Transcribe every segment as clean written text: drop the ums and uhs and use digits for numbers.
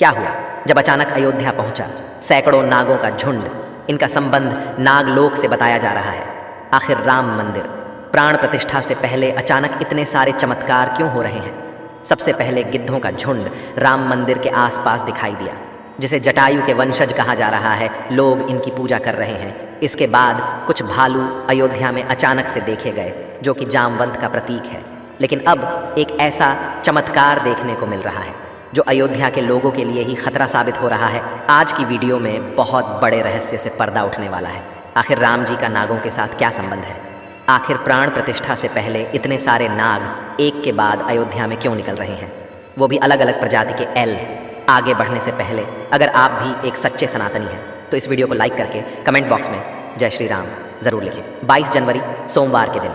क्या हुआ जब अचानक अयोध्या पहुंचा? सैकड़ों नागों का झुंड। इनका संबंध नागलोक से बताया जा रहा है। आखिर राम मंदिर प्राण प्रतिष्ठा से पहले अचानक इतने सारे चमत्कार क्यों हो रहे हैं? सबसे पहले गिद्धों का झुंड राम मंदिर के आसपास दिखाई दिया, जिसे जटायु के वंशज कहा जा रहा है। लोग इनकी पूजा कर रहे हैं। इसके बाद कुछ भालू अयोध्या में अचानक से देखे गए, जो कि जामवंत का प्रतीक है। लेकिन अब एक ऐसा चमत्कार देखने को मिल रहा है जो अयोध्या के लोगों के लिए ही खतरा साबित हो रहा है। आज की वीडियो में बहुत बड़े रहस्य से पर्दा उठने वाला है। आखिर राम जी का नागों के साथ क्या संबंध है? आखिर प्राण प्रतिष्ठा से पहले इतने सारे नाग एक के बाद अयोध्या में क्यों निकल रहे हैं, वो भी अलग अलग प्रजाति के एल। आगे बढ़ने से पहले अगर आप भी एक सच्चे सनातनी हैं तो इस वीडियो को लाइक करके कमेंट बॉक्स में जय श्री राम ज़रूर लिखें। 22 जनवरी सोमवार के दिन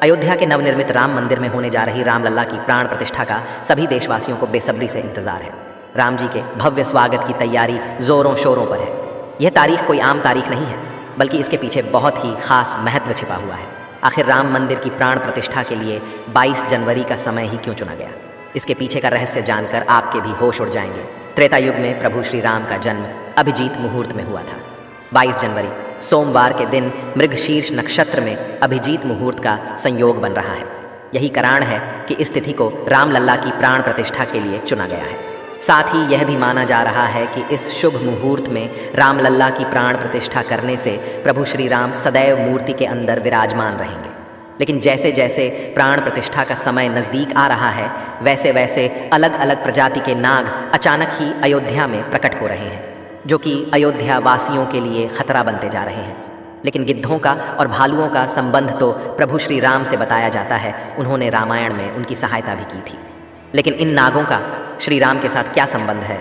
अयोध्या के नवनिर्मित राम मंदिर में होने जा रही रामलला की प्राण प्रतिष्ठा का सभी देशवासियों को बेसब्री से इंतजार है। राम जी के भव्य स्वागत की तैयारी जोरों शोरों पर है। यह तारीख कोई आम तारीख नहीं है, बल्कि इसके पीछे बहुत ही खास महत्व छिपा हुआ है। आखिर राम मंदिर की प्राण प्रतिष्ठा के लिए 22 जनवरी का समय ही क्यों चुना गया? इसके पीछे का रहस्य जानकर आपके भी होश उड़ जाएंगे। त्रेता युग में प्रभु श्री राम का जन्म अभिजीत मुहूर्त में हुआ था। 22 जनवरी सोमवार के दिन मृगशीर्ष नक्षत्र में अभिजीत मुहूर्त का संयोग बन रहा है। यही कारण है कि इस तिथि को रामलला की प्राण प्रतिष्ठा के लिए चुना गया है। साथ ही यह भी माना जा रहा है कि इस शुभ मुहूर्त में रामलला की प्राण प्रतिष्ठा करने से प्रभु श्री राम सदैव मूर्ति के अंदर विराजमान रहेंगे। लेकिन जैसे जैसे प्राण प्रतिष्ठा का समय नज़दीक आ रहा है, वैसे वैसे अलग अलग प्रजाति के नाग अचानक ही अयोध्या में प्रकट हो रहे हैं, जो कि अयोध्या वासियों के लिए खतरा बनते जा रहे हैं। लेकिन गिद्धों का और भालुओं का संबंध तो प्रभु श्री राम से बताया जाता है। उन्होंने रामायण में उनकी सहायता भी की थी। लेकिन इन नागों का श्री राम के साथ क्या संबंध है?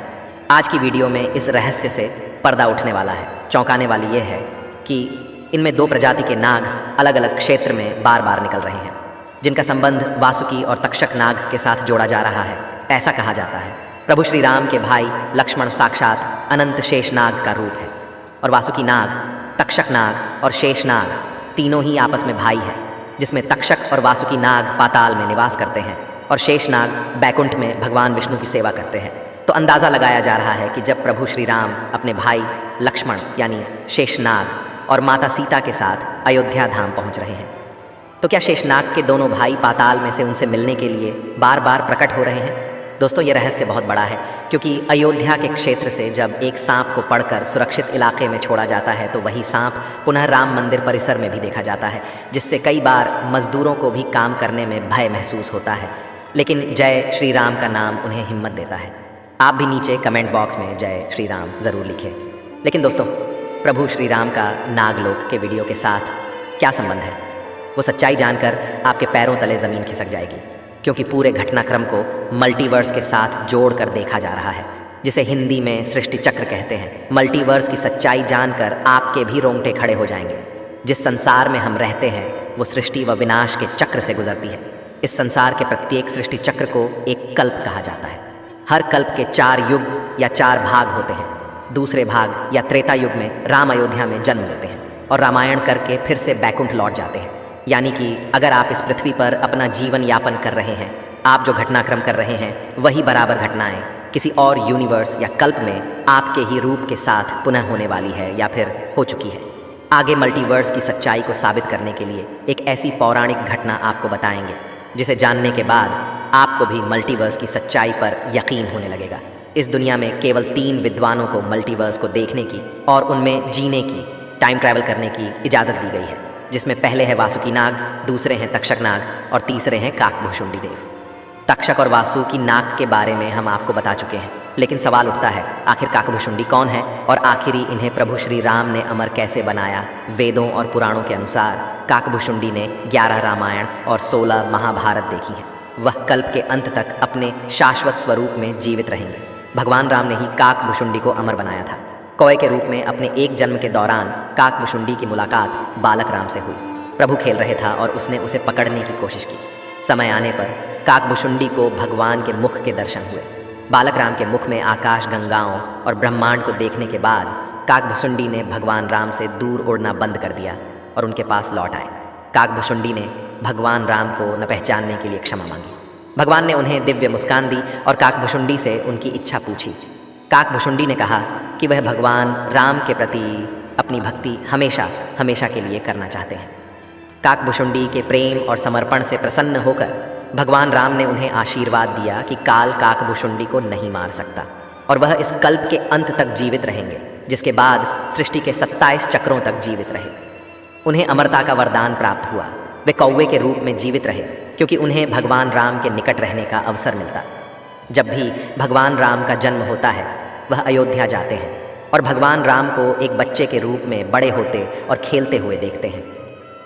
आज की वीडियो में इस रहस्य से पर्दा उठने वाला है। चौंकाने वाली यह है कि इनमें दो प्रजाति के नाग अलग अलग क्षेत्र में बार बार निकल रहे हैं, जिनका संबंध वासुकी और तक्षक नाग के साथ जोड़ा जा रहा है। ऐसा कहा जाता है प्रभु श्री राम के भाई लक्ष्मण साक्षात अनंत शेषनाग का रूप है, और वासुकी नाग, तक्षक नाग और शेषनाग तीनों ही आपस में भाई हैं, जिसमें तक्षक और वासुकी नाग पाताल में निवास करते हैं और शेषनाग बैकुंठ में भगवान विष्णु की सेवा करते हैं। तो अंदाज़ा लगाया जा रहा है कि जब प्रभु श्री राम अपने भाई लक्ष्मण यानी शेषनाग और माता सीता के साथ अयोध्या धाम पहुंच रहे हैं, तो क्या शेषनाग के दोनों भाई पाताल में से उनसे मिलने के लिए बार बार प्रकट हो रहे हैं? दोस्तों, ये रहस्य बहुत बड़ा है, क्योंकि अयोध्या के क्षेत्र से जब एक सांप को पकड़कर सुरक्षित इलाके में छोड़ा जाता है तो वही सांप पुनः राम मंदिर परिसर में भी देखा जाता है, जिससे कई बार मजदूरों को भी काम करने में भय महसूस होता है। लेकिन जय श्री राम का नाम उन्हें हिम्मत देता है। आप भी नीचे कमेंट बॉक्स में जय श्री राम ज़रूर लिखें। लेकिन दोस्तों, प्रभु श्री राम का नागलोक के वीडियो के साथ क्या संबंध है? वो सच्चाई जानकर आपके पैरों तले ज़मीन खिसक जाएगी, क्योंकि पूरे घटनाक्रम को मल्टीवर्स के साथ जोड़कर देखा जा रहा है, जिसे हिंदी में सृष्टि चक्र कहते हैं। मल्टीवर्स की सच्चाई जानकर आपके भी रोंगटे खड़े हो जाएंगे। जिस संसार में हम रहते हैं वो सृष्टि व विनाश के चक्र से गुजरती है। इस संसार के प्रत्येक सृष्टि चक्र को एक कल्प कहा जाता है। हर कल्प के 4 युग या 4 भाग होते हैं। दूसरे भाग या त्रेता युग में राम अयोध्या में जन्म लेते हैं और रामायण करके फिर से बैकुंठ लौट जाते हैं। यानी कि अगर आप इस पृथ्वी पर अपना जीवन यापन कर रहे हैं, आप जो घटनाक्रम कर रहे हैं वही बराबर घटनाएं किसी और यूनिवर्स या कल्प में आपके ही रूप के साथ पुनः होने वाली है या फिर हो चुकी है। आगे मल्टीवर्स की सच्चाई को साबित करने के लिए एक ऐसी पौराणिक घटना आपको बताएंगे, जिसे जानने के बाद आपको भी मल्टीवर्स की सच्चाई पर यकीन होने लगेगा। इस दुनिया में केवल 3 विद्वानों को मल्टीवर्स को देखने की और उनमें जीने की, टाइम ट्रैवल करने की इजाज़त दी गई है, जिसमें पहले है वासुकी नाग, दूसरे हैं तक्षक नाग और तीसरे हैं काकभुशुंडी देव। तक्षक और वासुकी नाग के बारे में हम आपको बता चुके हैं, लेकिन सवाल उठता है आखिर काकभुशुंडी कौन है और आखिरी इन्हें प्रभु श्री राम ने अमर कैसे बनाया? वेदों और पुराणों के अनुसार काकभुशुंडी ने 11 रामायण और 16 महाभारत देखी है। वह कल्प के अंत तक अपने शाश्वत स्वरूप में जीवित रहेंगे। भगवान राम ने ही काकभुशुंडी को अमर बनाया था। कौए के रूप में अपने एक जन्म के दौरान काकभुशुंडी की मुलाकात बालक राम से हुई। प्रभु खेल रहे था और उसने उसे पकड़ने की कोशिश की। समय आने पर काकभुशुंडी को भगवान के मुख के दर्शन हुए। बालक राम के मुख में आकाश गंगाओं और ब्रह्मांड को देखने के बाद काकभुशुंडी ने भगवान राम से दूर उड़ना बंद कर दिया और उनके पास लौट आए। काकभुशुंडी ने भगवान राम को न पहचानने के लिए क्षमा मांगी। भगवान ने उन्हें दिव्य मुस्कान दी और काकभुशुंडी से उनकी इच्छा पूछी। काकभुशुंडी ने कहा कि वह भगवान राम के प्रति अपनी भक्ति हमेशा हमेशा के लिए करना चाहते हैं। काकभुशुंडी के प्रेम और समर्पण से प्रसन्न होकर भगवान राम ने उन्हें आशीर्वाद दिया कि काल काकभुशुंडी को नहीं मार सकता और वह इस कल्प के अंत तक जीवित रहेंगे, जिसके बाद सृष्टि के 27 चक्रों तक जीवित रहे। उन्हें अमरता का वरदान प्राप्त हुआ। वे कौवे के रूप में जीवित रहे क्योंकि उन्हें भगवान राम के निकट रहने का अवसर मिलता। जब भी भगवान राम का जन्म होता है वह अयोध्या जाते हैं और भगवान राम को एक बच्चे के रूप में बड़े होते और खेलते हुए देखते हैं।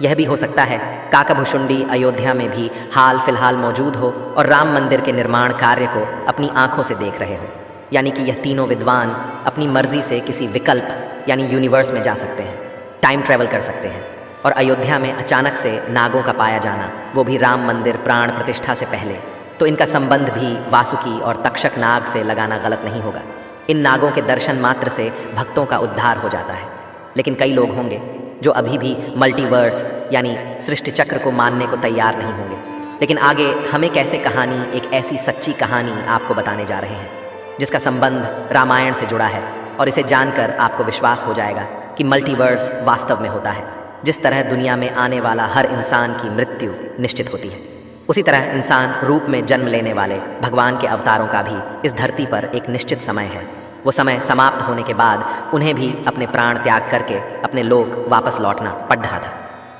यह भी हो सकता है काकभुशुंडी अयोध्या में भी हाल फिलहाल मौजूद हो और राम मंदिर के निर्माण कार्य को अपनी आंखों से देख रहे हो, यानी कि यह तीनों विद्वान अपनी मर्जी से किसी विकल्प यानी यूनिवर्स में जा सकते हैं, टाइम ट्रैवल कर सकते हैं। और अयोध्या में अचानक से नागों का पाया जाना, वो भी राम मंदिर प्राण प्रतिष्ठा से पहले, तो इनका संबंध भी वासुकी और तक्षक नाग से लगाना गलत नहीं होगा। इन नागों के दर्शन मात्र से भक्तों का उद्धार हो जाता है। लेकिन कई लोग होंगे जो अभी भी मल्टीवर्स यानी सृष्टि चक्र को मानने को तैयार नहीं होंगे। लेकिन आगे हमें कैसे कहानी, एक ऐसी सच्ची कहानी आपको बताने जा रहे हैं जिसका संबंध रामायण से जुड़ा है, और इसे जानकर आपको विश्वास हो जाएगा कि मल्टीवर्स वास्तव में होता है। जिस तरह दुनिया में आने वाला हर इंसान की मृत्यु निश्चित होती है, उसी तरह इंसान रूप में जन्म लेने वाले भगवान के अवतारों का भी इस धरती पर एक निश्चित समय है। वो समय समाप्त होने के बाद उन्हें भी अपने प्राण त्याग करके अपने लोक वापस लौटना पड़ रहा था।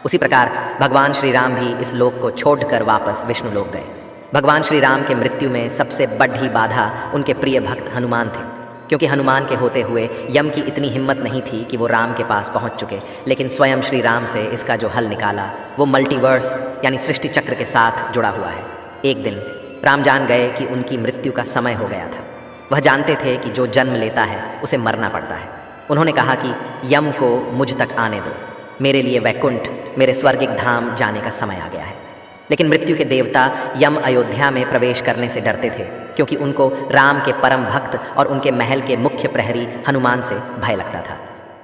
उसी प्रकार भगवान श्री राम भी इस लोक को छोड़कर वापस विष्णु लोक गए। भगवान श्री राम के मृत्यु में सबसे बड़ी बाधा उनके प्रिय भक्त हनुमान थे, क्योंकि हनुमान के होते हुए यम की इतनी हिम्मत नहीं थी कि वो राम के पास पहुंच चुके। लेकिन स्वयं श्री राम से इसका जो हल निकाला वो मल्टीवर्स यानी सृष्टि चक्र के साथ जुड़ा हुआ है। एक दिन राम जान गए कि उनकी मृत्यु का समय हो गया था। वह जानते थे कि जो जन्म लेता है उसे मरना पड़ता है। उन्होंने कहा कि यम को मुझ तक आने दो, मेरे लिए वैकुंठ, मेरे स्वर्गिक धाम जाने का समय आ गया है। लेकिन मृत्यु के देवता यम अयोध्या में प्रवेश करने से डरते थे, क्योंकि उनको राम के परम भक्त और उनके महल के मुख्य प्रहरी हनुमान से भय लगता था।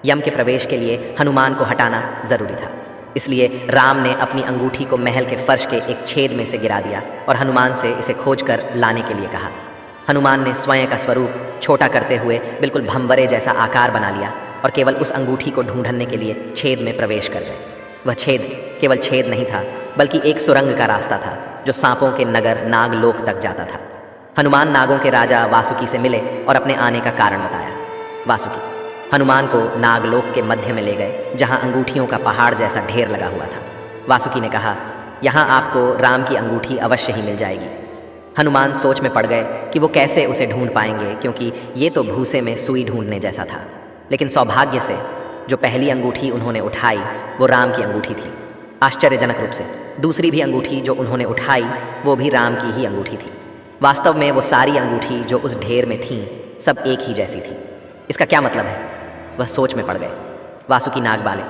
यम के प्रवेश के लिए हनुमान को हटाना जरूरी था। इसलिए राम ने अपनी अंगूठी को महल के फर्श के एक छेद में से गिरा दिया और हनुमान से इसे खोजकर लाने के लिए कहा। हनुमान ने स्वयं का स्वरूप छोटा करते हुए बिल्कुल भंवरे जैसा आकार बना लिया और केवल उस अंगूठी को ढूंढने के लिए छेद में प्रवेश कर गए। वह छेद केवल छेद नहीं था, बल्कि एक सुरंग का रास्ता था जो सांपों के नगर नागलोक तक जाता था। हनुमान नागों के राजा वासुकी से मिले और अपने आने का कारण बताया। वासुकी हनुमान को नागलोक के मध्य में ले गए, जहाँ अंगूठियों का पहाड़ जैसा ढेर लगा हुआ था। वासुकी ने कहा, यहाँ आपको राम की अंगूठी अवश्य ही मिल जाएगी। हनुमान सोच में पड़ गए कि वो कैसे उसे ढूंढ पाएंगे, क्योंकि ये तो भूसे में सुई ढूंढने जैसा था। लेकिन सौभाग्य से जो पहली अंगूठी उन्होंने उठाई वो राम की अंगूठी थी। आश्चर्यजनक रूप से दूसरी भी अंगूठी जो उन्होंने उठाई वो भी राम की ही अंगूठी थी। वास्तव में वो सारी अंगूठी जो उस ढेर में थीं सब एक ही जैसी थी। इसका क्या मतलब है? वह सोच में पड़ गए। वासुकी नाग वाले,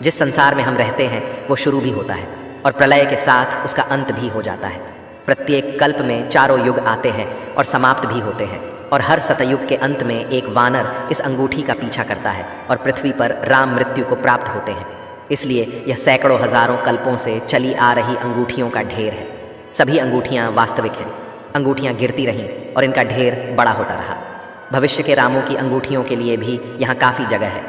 जिस संसार में हम रहते हैं वो शुरू भी होता है और प्रलय के साथ उसका अंत भी हो जाता है। प्रत्येक कल्प में 4 युग आते हैं और समाप्त भी होते हैं, और हर सतयुग के अंत में एक वानर इस अंगूठी का पीछा करता है और पृथ्वी पर राम मृत्यु को प्राप्त होते हैं। इसलिए यह सैकड़ों हजारों कल्पों से चली आ रही अंगूठियों का ढेर है। सभी अंगूठियाँ वास्तविक हैं। अंगूठियाँ गिरती रहीं और इनका ढेर बड़ा होता रहा। भविष्य के रामों की अंगूठियों के लिए भी यहाँ काफ़ी जगह है।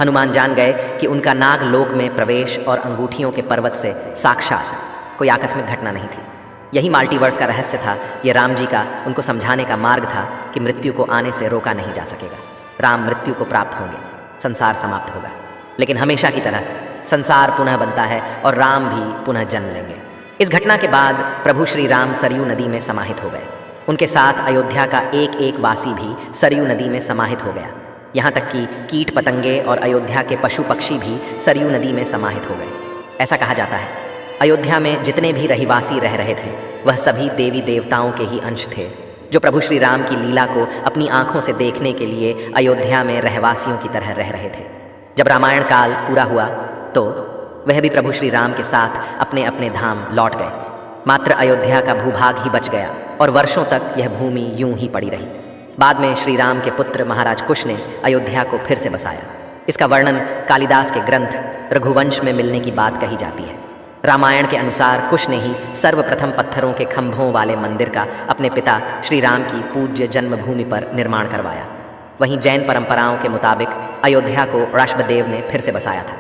हनुमान जान गए कि उनका नाग लोक में प्रवेश और अंगूठियों के पर्वत से साक्षात कोई आकस्मिक घटना नहीं थी। यही मल्टीवर्स का रहस्य था। यह राम जी का उनको समझाने का मार्ग था कि मृत्यु को आने से रोका नहीं जा सकेगा। राम मृत्यु को प्राप्त होंगे, संसार समाप्त होगा, लेकिन हमेशा की तरह संसार पुनः बनता है और राम भी पुनः जन्म लेंगे। इस घटना के बाद प्रभु श्री राम सरयू नदी में समाहित हो गए। उनके साथ अयोध्या का एक एक वासी भी सरयू नदी में समाहित हो गया। यहाँ तक कि कीट पतंगे और अयोध्या के पशु पक्षी भी सरयू नदी में समाहित हो गए। ऐसा कहा जाता है अयोध्या में जितने भी रहिवासी रह रहे थे वह सभी देवी देवताओं के ही अंश थे, जो प्रभु श्री राम की लीला को अपनी आंखों से देखने के लिए अयोध्या में रहवासियों की तरह रह रहे थे। जब रामायण काल पूरा हुआ तो वह भी प्रभु श्री राम के साथ अपने अपने धाम लौट गए। मात्र अयोध्या का भूभाग ही बच गया और वर्षों तक यह भूमि यूं ही पड़ी रही। बाद में श्री राम के पुत्र महाराज कुश ने अयोध्या को फिर से बसाया। इसका वर्णन कालिदास के ग्रंथ रघुवंश में मिलने की बात कही जाती है। रामायण के अनुसार कुश ने ही सर्वप्रथम पत्थरों के खंभों वाले मंदिर का अपने पिता श्री राम की पूज्य जन्मभूमि पर निर्माण करवाया। वहीं जैन परंपराओं के मुताबिक अयोध्या को ऋषभदेव ने फिर से बसाया था।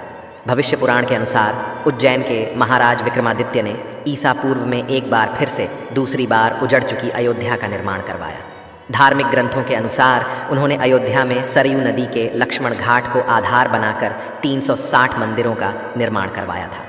भविष्य पुराण के अनुसार उज्जैन के महाराज विक्रमादित्य ने ईसा पूर्व में एक बार फिर से दूसरी बार उजड़ चुकी अयोध्या का निर्माण करवाया। धार्मिक ग्रंथों के अनुसार उन्होंने अयोध्या में सरयू नदी के लक्ष्मण घाट को आधार बनाकर 360 मंदिरों का निर्माण करवाया था।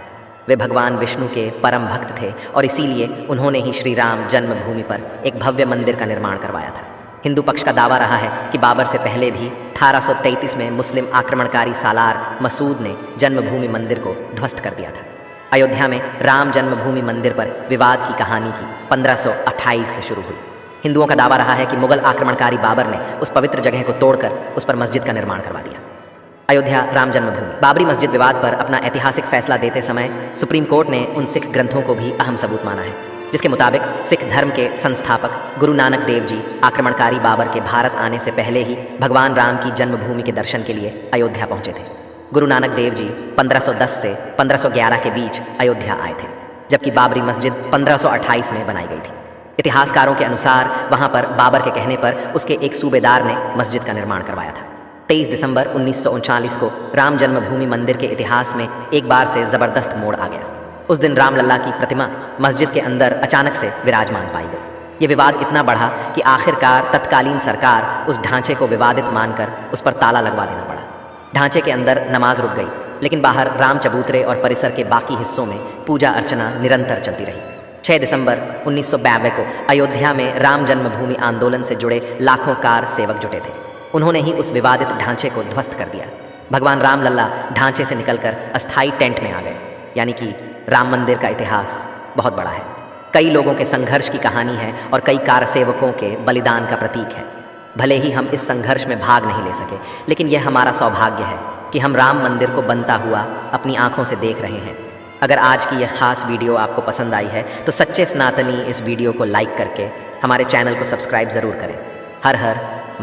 वे भगवान विष्णु के परम भक्त थे और इसीलिए उन्होंने ही श्री राम जन्मभूमि पर एक भव्य मंदिर का निर्माण करवाया था। हिंदू पक्ष का दावा रहा है कि बाबर से पहले भी 1833 में मुस्लिम आक्रमणकारी सालार मसूद ने जन्मभूमि मंदिर को ध्वस्त कर दिया था। अयोध्या में राम जन्मभूमि मंदिर पर विवाद की कहानी की 1528 से शुरू हुई। हिंदुओं का दावा रहा है कि मुगल आक्रमणकारी बाबर ने उस पवित्र जगह को तोड़कर उस पर मस्जिद का निर्माण करवा दिया। अयोध्या राम जन्मभूमि। बाबरी मस्जिद विवाद पर अपना ऐतिहासिक फैसला देते समय सुप्रीम कोर्ट ने उन सिख ग्रंथों को भी अहम सबूत माना है, जिसके मुताबिक सिख धर्म के संस्थापक गुरु नानक देव जी आक्रमणकारी बाबर के भारत आने से पहले ही भगवान राम की जन्मभूमि के दर्शन के लिए अयोध्या पहुंचे थे। गुरु नानक देव जी 1510 से 1511 के बीच अयोध्या आए थे, जबकि बाबरी मस्जिद 1528 में बनाई गई थी। इतिहासकारों के अनुसार वहां पर बाबर के कहने पर उसके एक सूबेदार ने मस्जिद का निर्माण करवाया था। 23 दिसंबर 1939 को राम जन्मभूमि मंदिर के इतिहास में एक बार से ज़बरदस्त मोड़ आ गया। उस दिन रामलला की प्रतिमा मस्जिद के अंदर अचानक से विराजमान पाई गई। ये विवाद इतना बढ़ा कि आखिरकार तत्कालीन सरकार उस ढांचे को विवादित मानकर उस पर ताला लगवा देना पड़ा। ढांचे के अंदर नमाज रुक गई, लेकिन बाहर राम चबूतरे और परिसर के बाकी हिस्सों में पूजा अर्चना निरंतर चलती रही। 6 दिसंबर 1992 को अयोध्या में राम जन्मभूमि आंदोलन से जुड़े लाखों कार सेवक जुटे थे। उन्होंने ही उस विवादित ढांचे को ध्वस्त कर दिया। भगवान रामलला ढांचे से निकलकर अस्थायी टेंट में आ गए। यानी कि राम मंदिर का इतिहास बहुत बड़ा है, कई लोगों के संघर्ष की कहानी है और कई कार सेवकों के बलिदान का प्रतीक है। भले ही हम इस संघर्ष में भाग नहीं ले सके, लेकिन यह हमारा सौभाग्य है कि हम राम मंदिर को बनता हुआ अपनी आंखों से देख रहे हैं। अगर आज की यह खास वीडियो आपको पसंद आई है तो सच्चे सनातनी इस वीडियो को लाइक करके हमारे चैनल को सब्सक्राइब ज़रूर करें। हर हर